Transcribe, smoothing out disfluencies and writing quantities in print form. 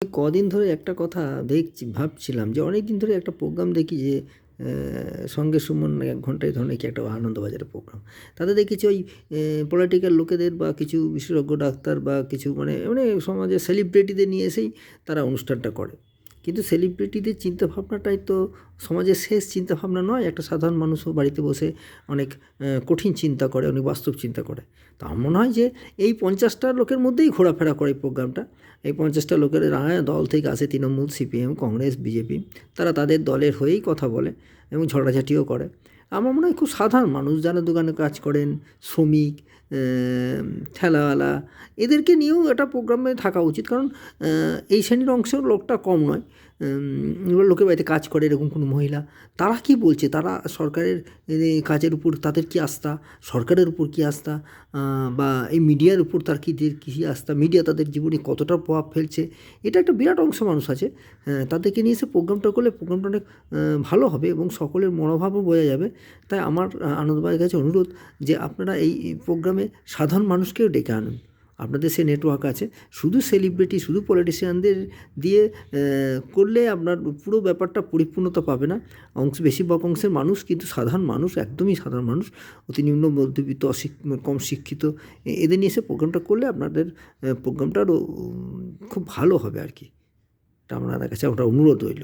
কদিন ধরে একটা কথা ভাবছিলাম যে অনেক দিন ধরে একটা প্রোগ্রাম দেখি যে সঙ্গে সুমন ১ ঘন্টায় ধরনের কি একটা আনন্দবাজারের প্রোগ্রাম। তাতে দেখেছি ওই পলিটিক্যাল লোকেদের বা কিছু বিশেষজ্ঞ ডাক্তার বা কিছু মানে মানে সমাজের সেলিব্রিটিদের নিয়ে এসেই তারা অনুষ্ঠানটা করে। কিন্তু সেলিব্রিটিদের চিন্তাভাবনাটাই তো সমাজের শেষ চিন্তাভাবনা নয়। একটা সাধারণ মানুষও বাড়িতে বসে অনেক কঠিন চিন্তা করে, অনেক বাস্তব চিন্তা করে। তো আমার মনে হয় যে এই ৫০টা লোকের মধ্যেই ঘোরাফেরা করে এই প্রোগ্রামটা। এই ৫০টা লোকের দল থেকে আসে তৃণমূল, সিপিএম, কংগ্রেস, বিজেপি। তারা তাদের দলের হয়েই কথা বলে এবং ঝগড়াঝাটিও করে। আমার মনে হয় খুব সাধারণ মানুষ যারা দোকানে কাজ করেন, শ্রমিক, ঠেলাওয়ালা, এদেরকে নিয়েও একটা প্রোগ্রামে থাকা উচিত। কারণ এই শ্রেণীর অংশের লোকটা কম নয়। এবার লোকের বাড়িতে কাজ করে এরকম কোনো মহিলা, তারা কী বলছে? তারা সরকারের কাজের উপর তাদের কী আস্থা? সরকারের উপর কী আস্থা? বা এই মিডিয়ার উপর তার কী আস্থা? মিডিয়া তাদের জীবনে কতটা প্রভাব ফেলছে? এটা একটা বিরাট অংশ মানুষ আছে। তাদেরকে নিয়ে এসে প্রোগ্রামটা করলে প্রোগ্রামটা অনেক ভালো হবে এবং সকলের মনোভাবও বোঝা যাবে। তাই আমার আনন্দবাজারের কাছে অনুরোধ যে আপনারা এই প্রোগ্রামে সাধারণ মানুষকেও ডেকে আনুন। আপনাদের সে নেটওয়ার্ক আছে। শুধু সেলিব্রিটি, শুধু পলিটিশিয়ানদের দিয়ে করলে আপনার পুরো ব্যাপারটা পরিপূর্ণতা পাবে না। বেশিরভাগ অংশের মানুষ কিন্তু সাধারণ মানুষ, একদমই সাধারণ মানুষ, অতি নিম্ন মধ্যবিত্ত, কম শিক্ষিত, এদের নিয়ে এসে প্রোগ্রামটা করলে আপনাদের প্রোগ্রামটা আরও খুব ভালো হবে আর কি। এটা আপনাদের কাছে ওটা অনুরোধ রইল।